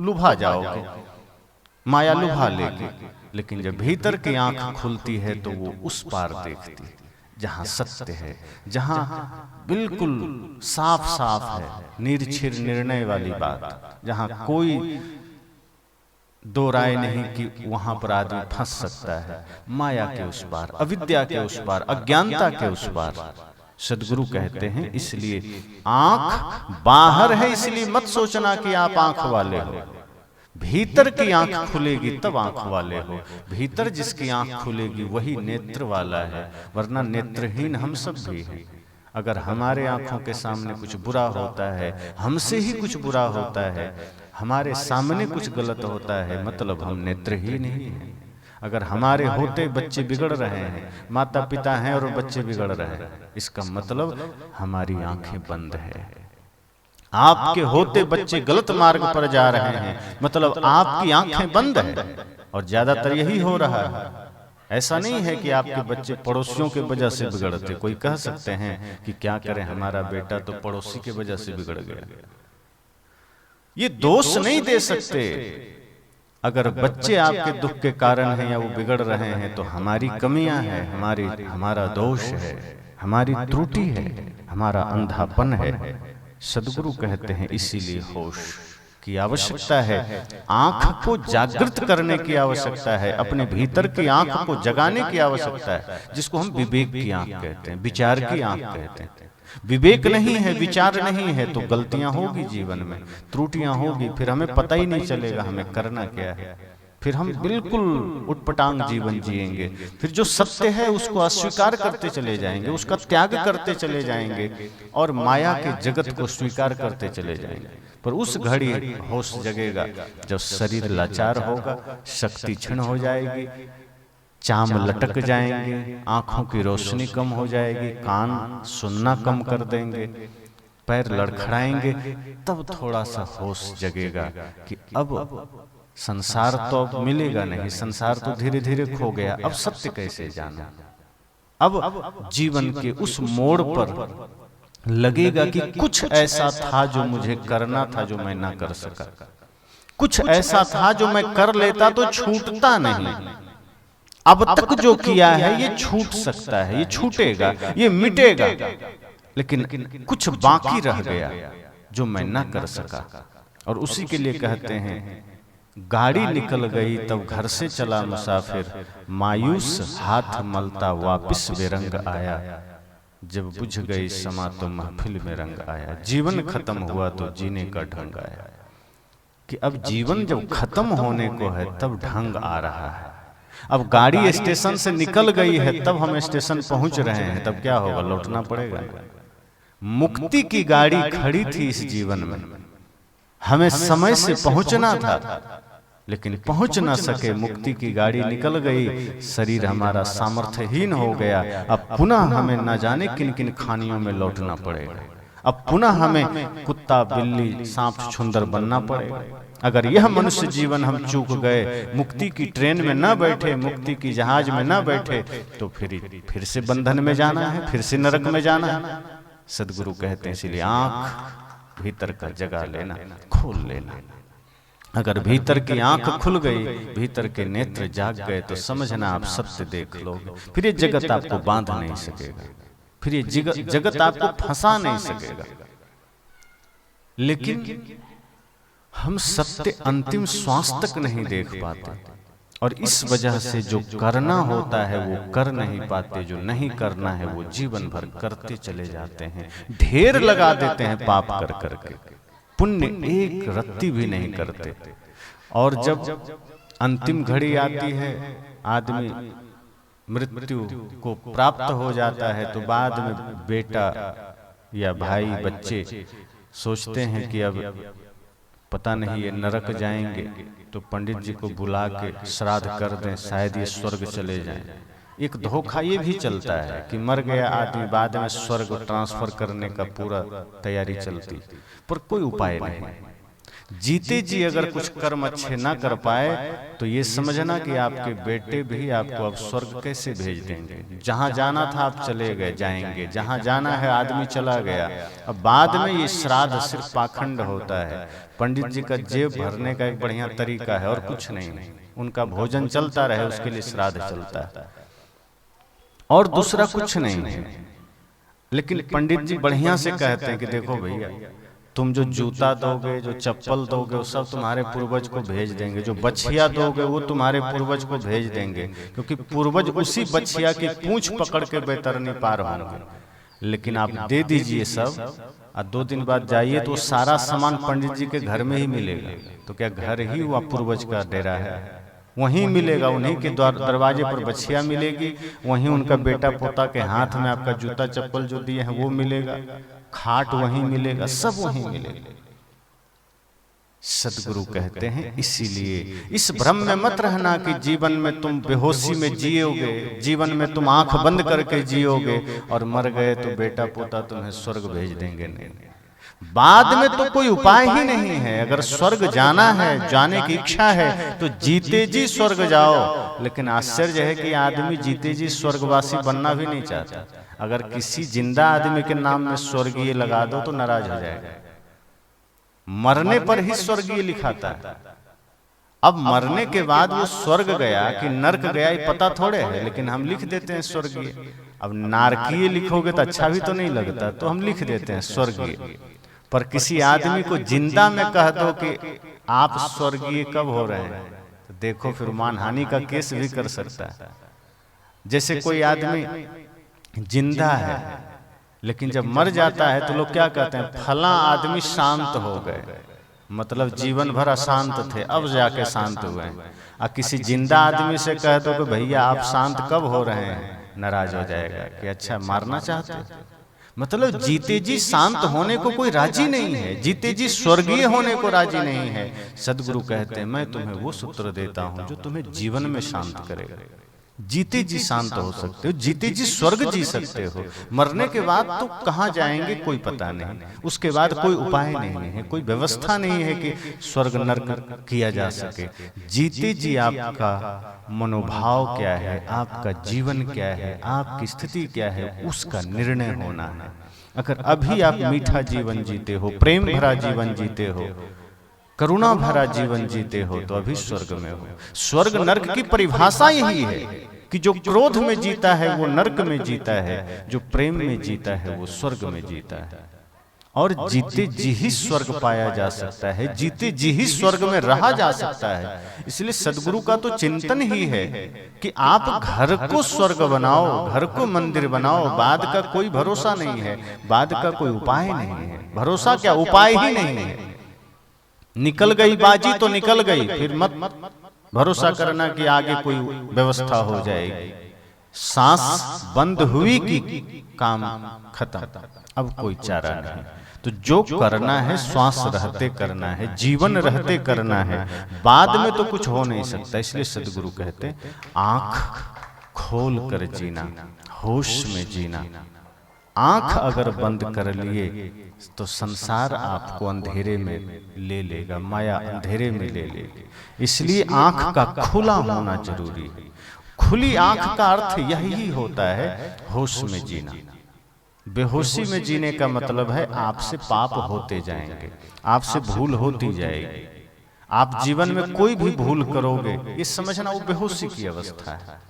लुभा जाओगे, माया लुभा लेगी। लेकिन जब भीतर की आंख खुलती है तो वो उस पार देखती है जहां सत्य है, जहां बिल्कुल साफ साफ है, निर्छिर निर्णय वाली बात, जहां कोई दो राय नहीं कि वहां पर आदमी फंस सकता है। माया के उस पार, अविद्या के उस पार, अज्ञानता के उस पार। सदगुरु कहते हैं इसलिए आंख बाहर है, इसलिए मत सोचना कि आप आंख वाले हो। भीतर की आंख खुलेगी तब आंख वाले हो। भीतर जिसकी आंख खुलेगी वही नेत्र वाला है, वरना नेत्रहीन हम सब भी हैं। अगर हमारे आंखों के सामने कुछ बुरा होता है, हमसे ही कुछ बुरा होता है, हमारे सामने कुछ गलत होता है, मतलब हम नेत्रहीन ही हैं। अगर हमारे होते बच्चे बिगड़ रहे हैं, माता पिता हैं और बच्चे बिगड़ रहे हैं, इसका मतलब हमारी आंखें बंद है। आपके होते बच्चे गलत मार्ग पर जा रहे हैं, मतलब आपकी आंखें बंद है। और ज्यादातर यही हो रहा है। ऐसा नहीं है कि आपके बच्चे पड़ोसियों के वजह से बिगड़ते। कोई कह सकते हैं कि क्या करें, हमारा बेटा तो पड़ोसी के वजह से बिगड़ गया। ये दोष नहीं दे सकते। अगर बच्चे आपके दुख के कारण हैं या वो बिगड़ रहे हैं तो हमारी कमियां हैं, हमारा दोष है, हमारी त्रुटि है, हमारा अंधापन है। सदगुरु कहते हैं इसीलिए होश की आवश्यकता है, आंख को जागृत करने की आवश्यकता है, अपने भीतर की आंख को जगाने की आवश्यकता है, जिसको हम विवेक की आंख कहते हैं, विचार की आंख कहते हैं। विवेक नहीं है, विचार नहीं है तो गलतियां होगी, जीवन में त्रुटियां होगी, फिर हमें पता ही नहीं चलेगा हमें करना क्या है। फिर हम बिल्कुल उटपटांग जीवन जिएंगे। फिर जो सत्य है उसको अस्वीकार करते चले जाएंगे, उसका त्याग करते चले जाएंगे और माया के जगत को स्वीकार करते चले जाएंगे। पर उस घड़ी होश जगेगा जब शरीर लाचार होगा, शक्ति क्षीण हो जाएगी, चाम लटक जाएंगे, आंखों की रोशनी कम हो जाएगी, कान सुनना कम कर देंगे, पैर लड़खड़ाएंगे। तब थोड़ा सा होश जगेगा कि अब संसार तो अब मिलेगा नहीं, संसार तो धीरे धीरे खो गया, अब सत्य कैसे जाना। अब जीवन के उस मोड़ पर लगेगा कि कुछ ऐसा था जो मुझे करना था जो मैं ना कर सका, कुछ ऐसा था जो मैं कर लेता तो छूटता नहीं, अब तक जो किया है ये छूट सकता है, ये छूटेगा, ये मिटेगा, लेकिन कुछ बाकी रह गया जो मैं ना कर सका। और उसी के लिए कहते हैं गाड़ी निकल गई तब घर से चला मुसाफिर, मायूस हाथ मलता वापिस बेरंग आया, जब बुझ गई समा तो महफिल में रंग आया। जीवन खत्म हुआ तो जीने का ढंग आया। कि अब जीवन जब खत्म होने को है तब ढंग आ रहा है। अब गाड़ी स्टेशन से निकल गई है तब हम स्टेशन पहुंच रहे हैं, तब क्या होगा, लौटना पड़ेगा। मुक्ति की गाड़ी खड़ी थी इस जीवन में, हमें समय से पहुंचना था लेकिन पहुंच ना सके, मुक्ति की गाड़ी निकल गई, शरीर हमारा सामर्थ्यहीन हो गया। अब पुनः हमें न जाने किन किन खानियों में लौटना पड़ेगा, अब पुनः हमें कुत्ता बिल्ली सांप छुंदर बनना पड़ेगा। अगर यह मनुष्य जीवन हम चूक गए, मुक्ति की ट्रेन में न बैठे, मुक्ति की जहाज में न बैठे, तो फिर से बंधन में जाना है, फिर से नरक में जाना है। सदगुरु कहते हैं इसलिए आंख भीतर का जगा लेना, खोल लेना। अगर भीतर की आंख खुल गई, भीतर के नेत्र जाग गए तो समझना आप सत्य देख लोगे। फिर ये जगत आपको बांध नहीं सकेगा, फिर ये जगत आपको फंसा नहीं सकेगा। लेकिन हम सत्य अंतिम श्वास तक नहीं देख पाते और इस वजह से जो करना होता है वो कर नहीं पाते, जो नहीं करना है वो जीवन भर करते चले जाते हैं, ढेर लगा देते हैं पाप कर करके, पुण्य एक रत्ती भी नहीं करते। और जब अंतिम घड़ी आती है, आदमी मृत्यु को प्राप्त हो जाता है, तो बाद में बेटा या भाई बच्चे सोचते हैं कि अब पता नहीं ये नरक जाएंगे, तो पंडित जी को बुला के श्राद्ध कर दें, शायद ये स्वर्ग चले जाएं। एक धोखा ये भी चलता है कि मर गया आदमी, बाद में स्वर्ग ट्रांसफर करने का पूरा तैयारी चलती, पर कोई उपाय नहीं। जीते जी अगर कुछ कर्म अच्छे ना कर पाए तो ये समझना कि आपके बेटे भी आपको अब स्वर्ग कैसे भेज देंगे। जहां जाना था आप चले गए, जाएंगे, जहां जाना है आदमी चला गया। अब बाद में ये श्राद्ध सिर्फ पाखंड होता है, पंडित जी का जेब भरने का एक बढ़िया तरीका है और कुछ नहीं। उनका भोजन चलता रहे उसके लिए श्राद्ध चलता है और दूसरा कुछ नहीं है। लेकिन पंडित जी बढ़िया से कहते हैं कि देखो भैया, तुम जो जूता दोगे, जो चप्पल दोगे, वो सब तुम्हारे पूर्वज को भेज देंगे। जो बछिया दोगे वो तुम्हारे पूर्वज को भेज देंगे, क्योंकि पूर्वज उसी बछिया की पूंछ पकड़ के बैतरनी पार होंगे। लेकिन आप दे दीजिए सब, और 2 दिन बाद जाइए तो सारा सामान पंडित जी के घर में ही मिलेगा। तो क्या घर ही वह पूर्वज का डेरा है? वहीं मिलेगा, उन्हीं के दरवाजे पर बछिया मिलेगी, वहीं उनका बेटा पोता के हाथ में आपका जूता चप्पल जो दिए हैं वो मिलेगा, खाट वहीं मिलेगा, सब वहीं मिलेगा। सदगुरु कहते हैं इसीलिए इस भ्रम में मत रहना कि जीवन में तुम बेहोशी में जियोगे, जीवन में तुम आंख बंद करके जियोगे और मर गए तो बेटा पोता तुम्हें स्वर्ग भेज देंगे। नहीं, बाद में तो कोई उपाय ही नहीं है। अगर स्वर्ग जाना है, जाने की इच्छा है तो जीते जी स्वर्ग जाओ। लेकिन आश्चर्य है कि आदमी जीते जी स्वर्गवासी बनना भी नहीं चाहता। अगर किसी जिंदा आदमी के नाम में स्वर्गीय लगा दो तो नाराज हो जाएगा। मरने पर ही स्वर्गीय लिखाता है। अब मरने के बाद वो स्वर्ग गया कि नरक गया ये पता थोड़े है, लेकिन हम लिख देते हैं स्वर्गीय। अब नारकीय लिखोगे तो अच्छा भी तो नहीं लगता, तो हम लिख देते हैं स्वर्गीय। पर किसी आदमी को जिंदा में कह दो कि आप स्वर्गीय कब हो रहे हैं, तो देखो फिर मानहानि का केस भी कर सकता है। जैसे कोई आदमी जिंदा है लेकिन जब मर जाता है तो लोग क्या कहते हैं, फला आदमी शांत हो गए, मतलब जीवन भर अशांत थे, अब जाके शांत हुए हैं। और किसी जिंदा आदमी से कह दो कि भैया आप शांत कब हो रहे हैं, नाराज हो जाएगा कि अच्छा मारना चाहते हो। मतलब जीते जी शांत होने को कोई राजी नहीं है, जीते जी स्वर्गीय होने को राजी नहीं है। सदगुरु कहते हैं मैं तुम्हें वो सूत्र देता हूं जो तुम्हें जीवन में शांत करेगा। जीते जी शांत हो सकते हो, जीते जी स्वर्ग जी सकते हो। मरने के बाद तो कहाँ जाएंगे कोई पता नहीं, उसके बाद कोई उपाय नहीं है, कोई व्यवस्था नहीं है कि स्वर्ग नरक किया जा सके। जीते जी आपका मनोभाव क्या है, आपका जीवन क्या है, आपकी स्थिति क्या है, उसका निर्णय होना है। अगर अभी आप मीठा जीवन जीते हो, प्रेम भरा जीवन जीते हो, करुणा भरा जीवन जीते हो तो अभी स्वर्ग में हो। स्वर्ग नरक की परिभाषा यही है कि जो क्रोध में जीता है वो नरक में जीता है, जो प्रेम में जीता है वो स्वर्ग में जीता है। और जीते जी ही स्वर्ग पाया जा सकता है, जीते जी ही स्वर्ग में रहा जा सकता है। इसलिए सदगुरु का तो चिंतन ही है कि आप घर को स्वर्ग बनाओ, घर को मंदिर बनाओ। बाद का कोई भरोसा नहीं है, बाद का कोई उपाय नहीं है। भरोसा क्या, उपाय ही नहीं है। निकल गई बाजी तो निकल गई, फिर मत भरोसा करना कि आगे कोई व्यवस्था हो जाएगी। सांस बंद हुई कि काम खत्म, अब कोई चारा नहीं। तो जो करना है श्वास रहते करना है, जीवन रहते करना है, बाद में तो कुछ हो नहीं सकता। इसलिए सदगुरु कहते आंख खोल कर जीना, होश में जीना। आंख अगर बंद कर लिए तो संसार आपको अंधेरे में ले लेगा, माया अंधेरे में ले लेगी। इसलिए आंख का खुला होना जरूरी है। खुली आंख का अर्थ यही होता है होश में जीना। बेहोशी में जीने का मतलब है आपसे पाप होते जाएंगे, आपसे भूल होती जाएगी। आप जीवन में कोई भी भूल करोगे ये समझना वो बेहोशी की अवस्था है।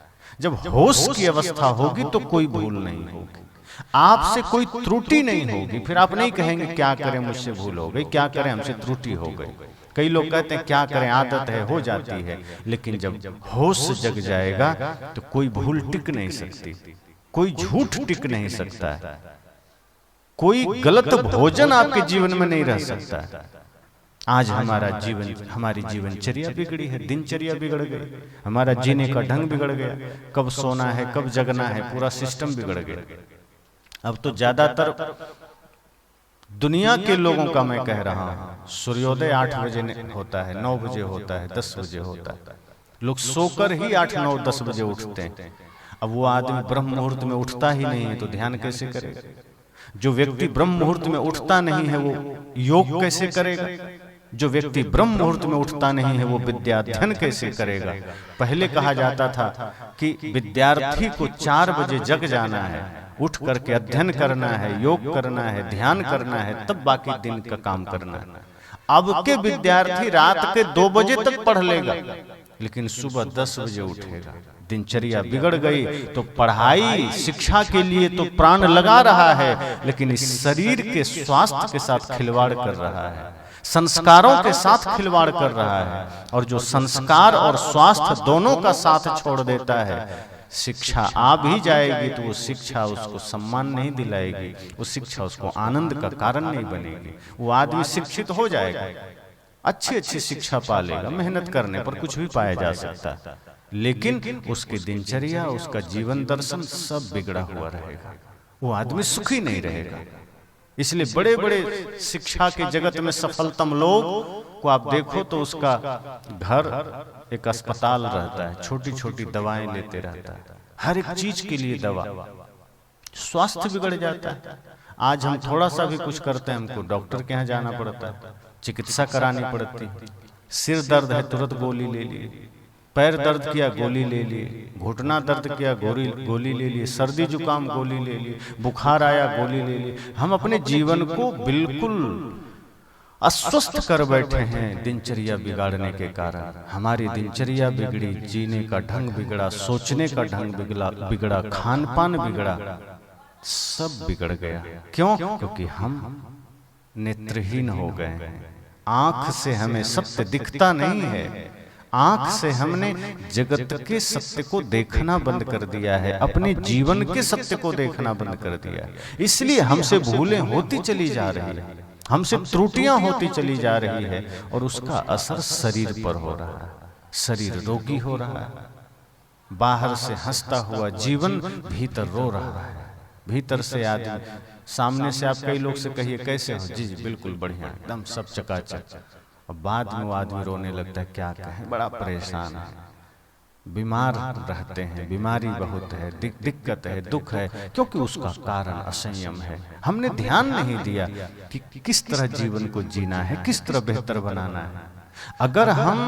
जब होश की अवस्था होगी तो कोई भूल नहीं होगी, आपसे कोई त्रुटि नहीं होगी। फिर आप नहीं कहेंगे क्या करें मुझसे भूल हो गई, क्या करें हमसे त्रुटि हो गई। कई लोग कहते हैं क्या करें आदत है, हो जाती है। लेकिन जब होश जग जाएगा तो कोई भूल टिक नहीं सकती, कोई झूठ टिक नहीं सकता है, कोई गलत भोजन आपके जीवन में नहीं रह सकता। आज हमारा जीवन, हमारी जीवनचर्या बिगड़ी है, दिनचर्या बिगड़ गई, हमारा जीने का ढंग बिगड़ गया। कब सोना है, कब जगना है, पूरा सिस्टम बिगड़ गया। अब तो ज्यादातर दुनिया के लोगों का मैं कह रहा हूं, सूर्योदय 8 बजे होता है, 9 बजे होता है, 10 बजे होता है, लोग सोकर ही 8, 9, 10 बजे उठते हैं। अब वो आदमी ब्रह्म मुहूर्त में उठता ही नहीं है तो ध्यान कैसे करेगा? जो व्यक्ति ब्रह्म मुहूर्त में उठता नहीं है वो योग कैसे करेगा? जो व्यक्ति ब्रह्म मुहूर्त में उठता नहीं है वो विद्या अध्ययन कैसे करेगा? पहले कहा जाता था कि विद्यार्थी को 4 बजे जग जाना है, उठ करके अध्ययन करना है, योग करना है, ध्यान करना है, तब बाकी दिन का काम करना है। अब के विद्यार्थी रात के 2 बजे तक पढ़ लेगा, लेकिन सुबह 10 बजे उठेगा। दिनचर्या बिगड़ गई तो पढ़ाई शिक्षा के लिए तो प्राण लगा रहा है, लेकिन इस शरीर के स्वास्थ्य के साथ खिलवाड़ कर रहा है, संस्कारों के साथ खिलवाड़ कर रहा है। और जो संस्कार और स्वास्थ्य दोनों का साथ छोड़ देता है, शिक्षा आ भी जाएगी तो वो शिक्षा उसको सम्मान नहीं दिलाएगी, वो शिक्षा उसको आनंद का कारण नहीं बनेगी। वो आदमी शिक्षित हो जाएगा, अच्छी अच्छी शिक्षा पा लेगा, मेहनत करने पर कुछ भी पाया जा सकता है, लेकिन उसकी दिनचर्या, उसका जीवन दर्शन सब बिगड़ा हुआ रहेगा, वो आदमी सुखी नहीं रहेगा। इसलिए बड़े बड़े शिक्षा के जगत में सफलतम लोग को आप देखो तो उसका घर एक अस्पताल रहता है, छोटी छोटी दवाएं लेते रहता है, हर एक चीज के लिए दवा, स्वास्थ्य बिगड़ जाता है। आज हम थोड़ा सा भी कुछ करते हैं, हमको डॉक्टर के यहाँ जाना पड़ता है, चिकित्सा करानी पड़ती, सिर दर्द है तुरंत गोली ले लिए, पैर दर्द किया गोली ले लिए, घुटना दर्द किया गोली ले लिए, सर्दी जुकाम गोली ले ली, बुखार आया गोली ले ली। हम अपने जीवन को बिल्कुल अस्वस्थ कर बैठे हैं दिनचर्या बिगाड़ने के कारण। हमारी दिनचर्या बिगड़ी, जीने का ढंग बिगड़ा, सोचने का ढंग बिगड़ा, खान पान बिगड़ा, सब बिगड़ गया। क्यों? क्योंकि हम नेत्रहीन हो गए हैं। आंख से हमें सत्य दिखता नहीं है, आंख से हमने जगत के सत्य को देखना बंद कर दिया है, अपने जीवन के सत्य को देखना बंद कर दिया है। इसलिए हमसे भूलें होती चली जा रही है, हमसे त्रुटियां होती चली जा रही है, और उसका असर शरीर पर हो रहा है, शरीर रोगी हो रहा है। बाहर से हंसता हुआ जीवन भीतर रो रहा है, भीतर से आदमी, सामने से आप कई लोग से कहिए कैसे हो, जी जी बिल्कुल बढ़िया, एकदम सब चकाचक, और बाद में वो आदमी रोने लगता है, क्या कहें, बड़ा परेशान है, बीमार रहते हैं, बीमारी बहुत है, दिक्कत है, दुख है, क्योंकि उसका कारण असंयम है। हमने ध्यान नहीं दिया कि किस तरह जीवन को जीना है, किस तरह बेहतर बनाना है। अगर हम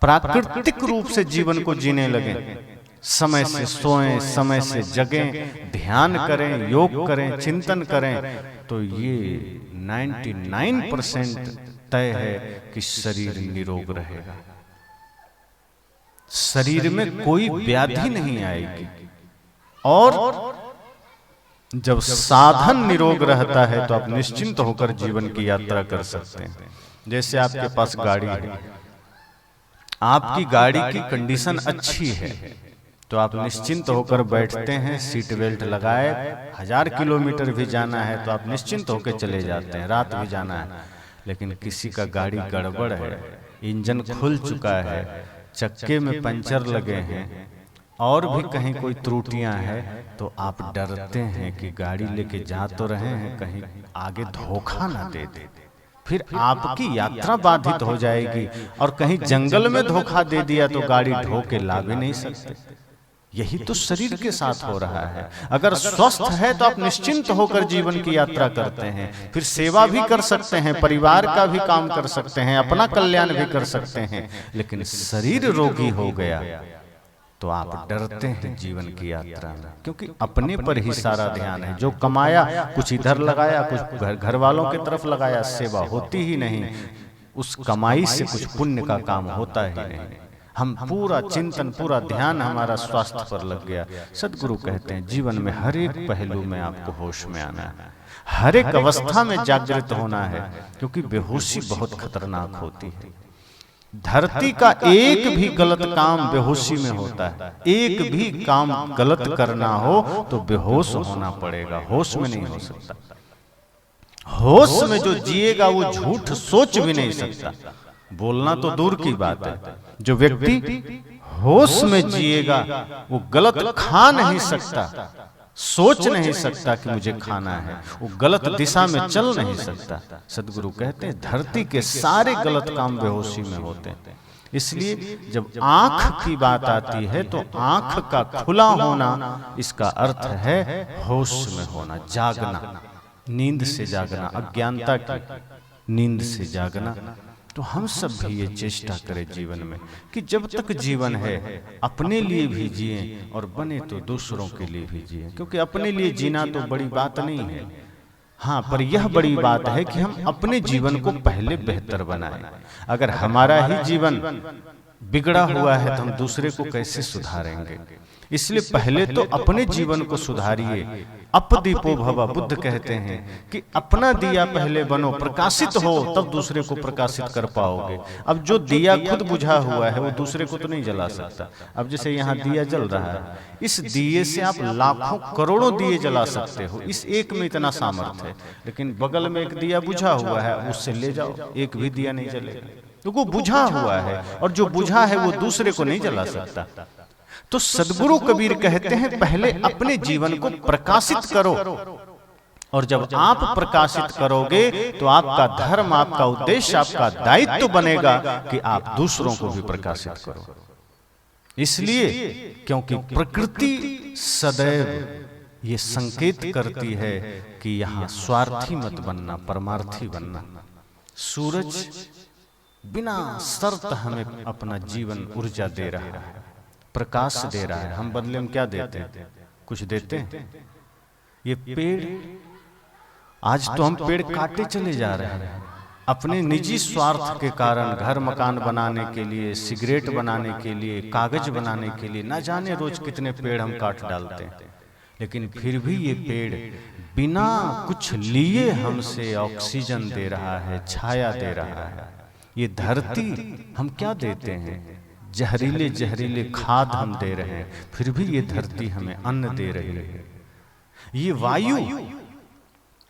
प्राकृतिक रूप से जीवन को जीने लगे, समय से सोएं, समय से जगें, ध्यान करें, योग करें, चिंतन करें, तो ये 99% तय है कि शरीर निरोग रहेगा, शरीर में कोई व्याधि नहीं आएगी। और जब साधन निरोग रहता है तो आप निश्चिंत होकर जीवन की यात्रा कर सकते हैं। जैसे आपके पास गाड़ी है, आपकी गाड़ी की कंडीशन अच्छी है तो आप निश्चिंत होकर बैठते हैं, सीट बेल्ट लगाए, 1000 किलोमीटर भी जाना है तो आप निश्चिंत होकर चले जाते हैं, रात भी जाना है। लेकिन किसी का गाड़ी गड़बड़ है, इंजन खुल चुका है, चक्के में पंचर लगे हैं, और भी कहीं कोई त्रुटियां हैं, तो आप डरते हैं कि गाड़ी लेके जा तो रहे हैं, कहीं आगे धोखा ना दे दे, फिर आपकी यात्रा बाधित हो जाएगी, और कहीं जंगल में धोखा दे दिया तो गाड़ी ढो के ला भी नहीं सकते। यही तो शरीर के साथ हो रहा है। अगर स्वस्थ है तो आप निश्चिंत होकर जीवन की यात्रा करते हैं, फिर सेवा भी कर सकते हैं, परिवार का भी काम कर सकते हैं, अपना कल्याण भी कर सकते हैं। लेकिन शरीर रोगी हो गया तो आप डरते हैं जीवन की यात्रा में, क्योंकि अपने पर ही सारा ध्यान है। जो कमाया कुछ इधर लगाया, कुछ घर वालों की तरफ लगाया, सेवा होती ही नहीं, उस कमाई से कुछ पुण्य का काम होता ही नहीं। हम पूरा चिंतन, पूरा ध्यान हमारा स्वास्थ्य पर लग गया। सदगुरु कहते हैं जीवन में हर एक पहलू में आपको होश में आना है, हर एक अवस्था में जागृत होना है, क्योंकि बेहोशी बहुत खतरनाक होती है। धरती का एक भी गलत काम बेहोशी में होता है, एक भी काम गलत करना हो तो बेहोश होना पड़ेगा, होश में नहीं हो सकता। होश में जो जिएगा वो झूठ सोच भी नहीं सकता, बोलना तो दूर की बात है। जो व्यक्ति होश में जिएगा वो गलत खा नहीं सकता, सोच नहीं सकता कि मुझे खाना है, वो गलत दिशा में चल नहीं सकता। सदगुरु कहते हैं धरती के सारे गलत काम बेहोशी में होते हैं। इसलिए जब आंख की बात आती है तो आंख का खुला होना, इसका अर्थ है होश में होना, जागना, नींद से जागना, अज्ञानता की नींद से जागना। तो हम सब भी ये चेष्टा करें जीवन में कि जब तक जीवन है अपने लिए भी जिएं और बने तो दूसरों के लिए भी जिएं, क्योंकि अपने लिए जीना तो बड़ी बात नहीं है, हाँ, पर यह बड़ी बात है कि हम अपने जीवन को पहले बेहतर बनाएं। अगर हमारा ही जीवन बिगड़ा हुआ है तो हम दूसरे को कैसे सुधारेंगे? इसलिए पहले तो अपने जीवन को सुधारिए। अपदीपो भव, बुद्ध कहते हैं कि अपना दिया पहले बनो, प्रकाशित हो, तब दूसरे को प्रकाशित कर पाओगे। अब जो दिया खुद बुझा हुआ है वो दूसरे को तो नहीं जला सकता। अब जैसे यहाँ दिया जल रहा है, इस दिए से आप लाखों करोड़ों दिए जला सकते हो, इस एक में इतना सामर्थ्य है। लेकिन बगल में एक दिया बुझा हुआ है, उससे ले जाओ, एक भी दिया नहीं जलेगा, तो वो बुझा हुआ है, और जो बुझा है वो दूसरे को नहीं जला सकता। तो सदगुरु कबीर कहते हैं पहले अपने जीवन को प्रकाशित करो, और जब आप प्रकाशित करोगे तो आपका धर्म, आपका उद्देश्य, आपका दायित्व बनेगा कि आप दूसरों को भी प्रकाशित करो। इसलिए क्योंकि प्रकृति सदैव ये संकेत करती है कि यहाँ स्वार्थी मत बनना, परमार्थी बनना। सूरज बिना शर्त हमें अपना जीवन ऊर्जा दे रहा है, प्रकाश दे रहा है, हम बदले में क्या देते हैं? कुछ देते हैं? ये पेड़, आज तो हम पेड़ काटे चले जा रहे हैं अपने निजी स्वार्थ के कारण, घर मकान बनाने के लिए, सिगरेट बनाने के लिए, कागज बनाने के लिए, ना जाने रोज कितने पेड़ हम काट डालते हैं। लेकिन फिर भी ये पेड़ बिना कुछ लिए हमसे ऑक्सीजन दे रहा है, छाया दे रहा है। ये धरती हम क्या देते हैं? जहरीले जहरीले खाद हम दे रहे हैं, फिर भी ये धरती हमें अन्न दे रही है। ये वायु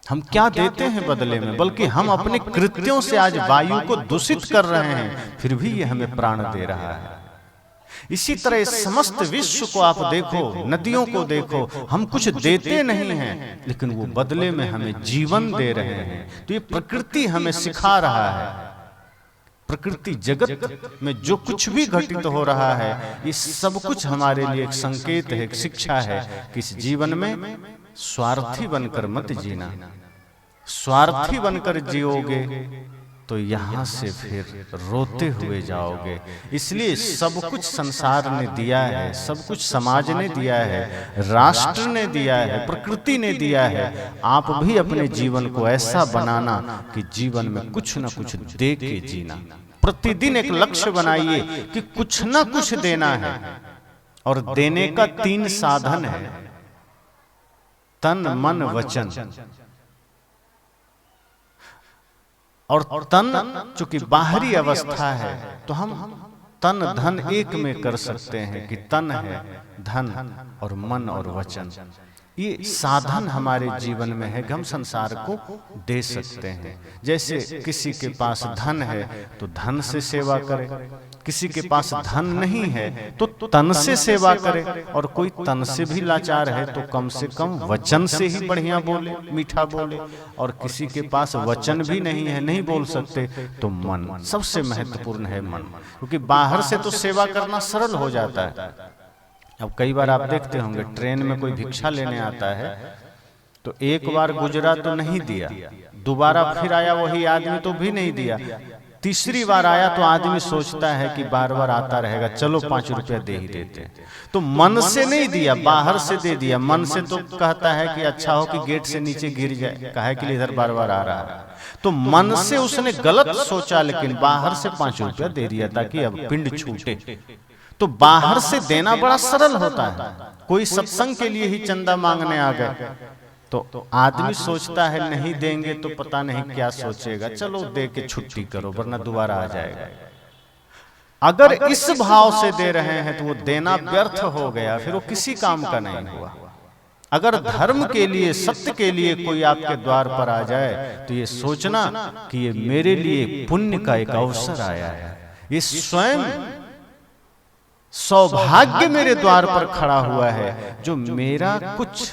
हम क्या देते हैं बदले में? बल्कि हम अपने कृत्यों से आज वायु को दूषित कर रहे हैं, फिर भी ये हमें प्राण दे रहा है। इसी तरह समस्त विश्व को आप देखो, नदियों को देखो, हम कुछ देते नहीं हैं लेकिन वो बदले में हमें जीवन दे रहे हैं। तो ये प्रकृति हमें सिखा रहा है। प्रकृति जगत में जो कुछ भी घटित हो रहा है, ये सब कुछ हमारे लिए एक संकेत है, एक शिक्षा है कि इस जीवन में स्वार्थी बनकर मत जीना। स्वार्थी बनकर जियोगे तो यहां से फिर रोते हुए जाओगे। इसलिए सब कुछ संसार ने दिया है, सब कुछ समाज ने दिया है, राष्ट्र ने दिया है, प्रकृति ने दिया है। आप भी अपने जीवन को ऐसा बनाना कि जीवन में कुछ न कुछ दे के जीना। प्रतिदिन एक लक्ष्य बनाइए कि कुछ न कुछ देना है, और देने का 3 साधन है, तन मन वचन। और तन चूंकि बाहरी अवस्था है तो हम तन धन एक में कर सकते हैं कि तन है, धन और मन और वचन, ये साधन हमारे जीवन में है कि हम संसार को दे सकते हैं। जैसे किसी के पास धन है तो धन से सेवा करे, किसी के पास धन नहीं है तो तन से सेवा करे, और कोई तन से भी लाचार है तो कम से कम वचन से ही बढ़िया बोले, मीठा बोले। और किसी के पास वचन भी नहीं है, नहीं बोल सकते, तो मन सबसे महत्वपूर्ण है, मन। क्योंकि बाहर से तो सेवा करना सरल हो जाता है। अब कई बार आप देखते होंगे ट्रेन में कोई भिक्षा लेने आता है तो एक बार गुजरा तो नहीं दिया, दोबारा फिर आया वही आदमी तो भी नहीं दिया, तीसरी बार आया तो आदमी सोचता है कि बार बार आता रहेगा, चलो 5 रुपया दे ही देते। तो मन से नहीं दिया, बाहर से दे दिया। मन से तो कहता है कि अच्छा हो कि गेट से नीचे गिर जाए, काहे के लिए इधर बार बार आ रहा है। तो मन से उसने गलत सोचा, लेकिन बाहर से 5 रुपया दे दिया ताकि अब पिंड छूटे। तो बाहर से देना बड़ा सरल होता है। कोई सत्संग के लिए ही चंदा मांगने आ गए तो आदमी सोचता है नहीं देंगे तो पता नहीं क्या सोचेगा, चलो दे के छुट्टी करो वरना दोबारा आ जाएगा। अगर इस भाव से दे रहे हैं तो वो देना व्यर्थ हो गया, फिर वो किसी काम का नहीं हुआ। अगर धर्म के लिए, सत्य के लिए कोई आपके द्वार पर आ जाए तो ये सोचना कि ये मेरे लिए पुण्य का एक अवसर आया है, ये स्वयं सौभाग्य मेरे द्वार पर खड़ा हुआ है, जो मेरा कुछ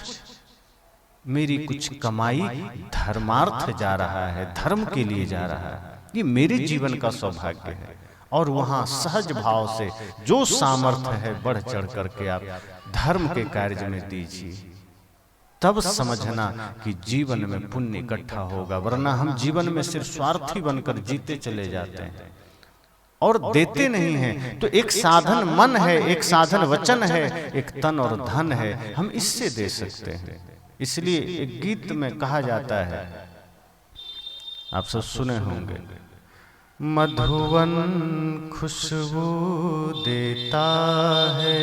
मेरी कुछ कमाई धर्मार्थ जा रहा है, धर्म के लिए जा रहा है, ये मेरे जीवन का सौभाग्य है। और वहां सहज भाव से जो सामर्थ्य है बढ़ चढ़ करके आप धर्म के कार्य में दीजिए, तब समझना कि जीवन में पुण्य इकट्ठा होगा। वरना हम जीवन में सिर्फ स्वार्थी बनकर जीते चले जाते हैं और देते नहीं हैं। तो एक साधन मन है, एक साधन वचन है, एक तन और धन है, हम इससे दे सकते हैं। इसलिए एक गीत में कहा जाता है, आप सब सुने होंगे, मधुवन खुशबू देता है,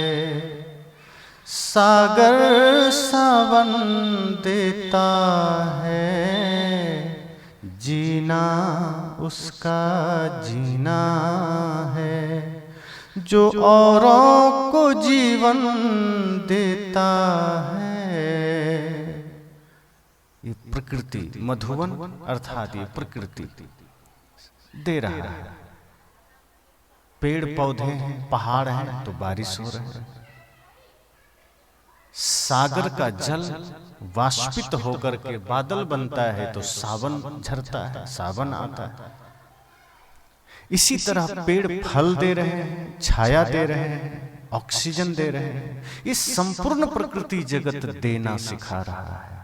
सागर सावन देता है, जीना उसका जीना है, जो औरों को जीवन देता है। ये प्रकृति, मधुवन अर्थात ये प्रकृति दे रहा है। पेड़ पौधे हैं, पहाड़ हैं तो बारिश हो रही है, सागर का जल वाष्पित होकर के बादल बनता है तो सावन झरता है, सावन आता है। इसी तरह पेड़ फल दे रहे हैं, छाया दे रहे हैं, ऑक्सीजन दे रहे हैं। इस संपूर्ण प्रकृति जगत देना सिखा रहा है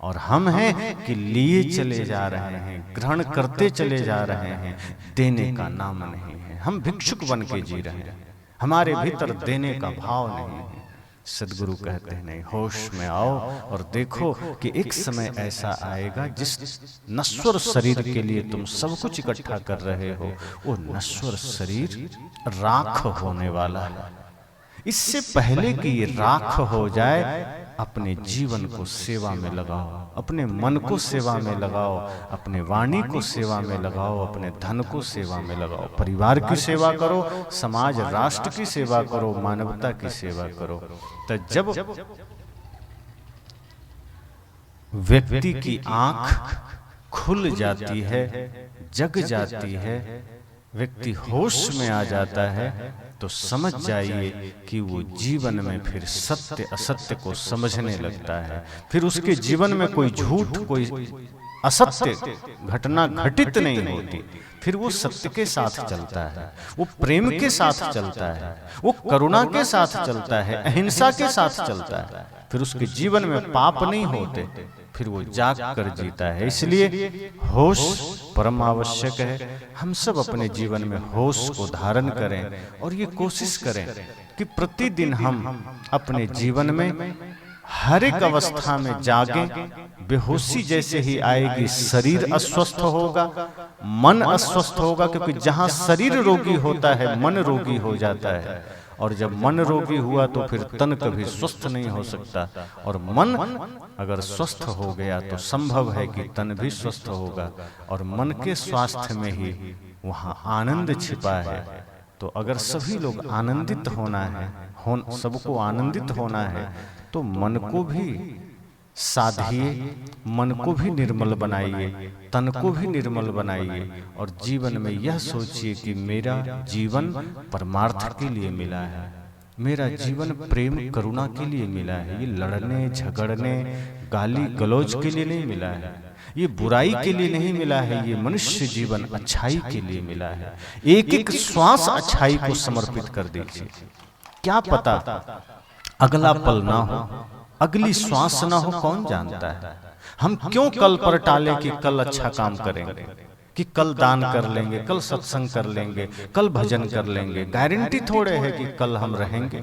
और हम हैं कि लिए चले जा रहे हैं, ग्रहण करते चले जा रहे हैं, देने का नाम नहीं है। हम भिक्षुक बन के जी रहे हैं, हमारे भीतर देने का भाव नहीं है। सदगुरु कहते हैं नहीं, होश में आओ और देखो कि एक समय ऐसा आएगा जिस नश्वर शरीर के लिए तुम सब कुछ इकट्ठा कर रहे हो, वो नश्वर शरीर राख होने वाला है। इससे पहले कि ये राख हो जाए, अपने जीवन को सेवा में लगाओ, अपने मन को सेवा में लगाओ, अपने वाणी को सेवा में लगाओ, अपने धन को सेवा में लगाओ। परिवार की सेवा करो, समाज राष्ट्र की सेवा करो, मानवता की सेवा करो। तो जब व्यक्ति की आंख खुल जाती है, जग जाती है, व्यक्ति होश में आ जाता है, तो समझ जाइए कि वो जीवन में फिर सत्य असत्य को समझने लगता है। फिर उसके जीवन में कोई झूठ, कोई असत्य घटना घटित नहीं होती। फिर वो सत्य के साथ चलता है, वो प्रेम के साथ चलता है, वो करुणा के साथ चलता है, अहिंसा के साथ चलता है। फिर उसके जीवन में पाप नहीं होते, फिर वो जाग कर जीता है। इसलिए होश परम आवश्यक है। हम सब अपने जीवन में होश को धारण करें और ये कोशिश करें कि प्रतिदिन हम अपने जीवन में हर एक अवस्था में जागें। बेहोशी जैसे ही आएगी, शरीर अस्वस्थ होगा, मन अस्वस्थ होगा, क्योंकि जहां शरीर रोगी होता है, मन रोगी हो जाता है। और जब मन रोगी हुआ तो फिर तन कभी स्वस्थ नहीं हो सकता, और मन अगर स्वस्थ हो गया तो संभव है कि तन भी स्वस्थ होगा। और मन के स्वास्थ्य में ही वहाँ आनंद छिपा है। तो अगर सभी लोग आनंदित होना है, सबको आनंदित होना है, तो मन को भी साधिए, मन को भी निर्मल बनाइए, तन को भी निर्मल बनाइए। और जीवन में यह सोचिए कि मेरा जीवन परमार्थ के लिए मिला है, मेरा जीवन प्रेम करुणा के लिए मिला है। ये लड़ने झगड़ने गाली गलौज के लिए नहीं मिला है, ये बुराई के लिए नहीं मिला है। ये मनुष्य जीवन अच्छाई के लिए मिला है। एक एक श्वास अच्छाई को समर्पित कर दीजिए। क्या पता अगला पल ना हो, अगली श्वास ना हो, कौन जानता है। हम क्यों कल पर टाले कि कल अच्छा काम करेंगे, कि कल दान कर लेंगे, कल सत्संग कर लेंगे, कल भजन कर लेंगे। गारंटी थोड़े है कि कल हम रहेंगे।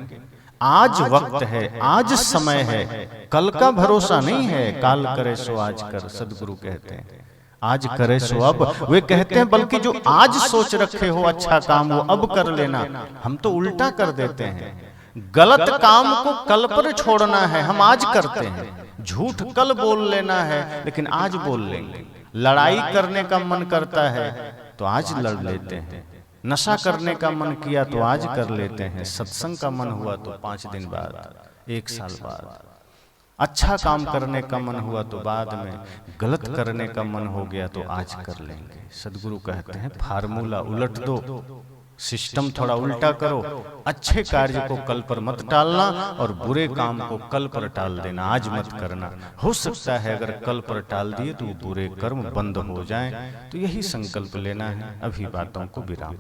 आज वक्त है, आज समय है, कल का भरोसा नहीं है। काल करे सो आज कर, सदगुरु कहते हैं। आज करे सो अब, वे कहते हैं बल्कि जो आज सोच रखे हो अच्छा काम वो अब कर लेना। हम तो उल्टा कर देते हैं, गलत काम को कल पर छोड़ना है, हम आज करते हैं। झूठ कल बोल लेना है, लेकिन आज बोल लेंगे। लड़ाई करने का मन करता है तो आज लड़ लेते हैं। नशा करने का मन किया तो आज कर लेते हैं। सत्संग का मन हुआ तो 5 दिन बाद, 1 साल बाद। अच्छा काम करने का मन हुआ तो बाद में, गलत करने का मन हो गया तो आज कर लेंगे। सदगुरु कहते हैं फार्मूला उलट दो, सिस्टम थोड़ा उल्टा करो, अच्छे कार्य को कल पर मत टालना और बुरे काम को कल पर टाल देना, आज मत करना। हो सकता है अगर कल पर टाल दिए तो बुरे कर्म बंद हो जाएं। तो यही संकल्प लेना है। अभी बातों को विराम।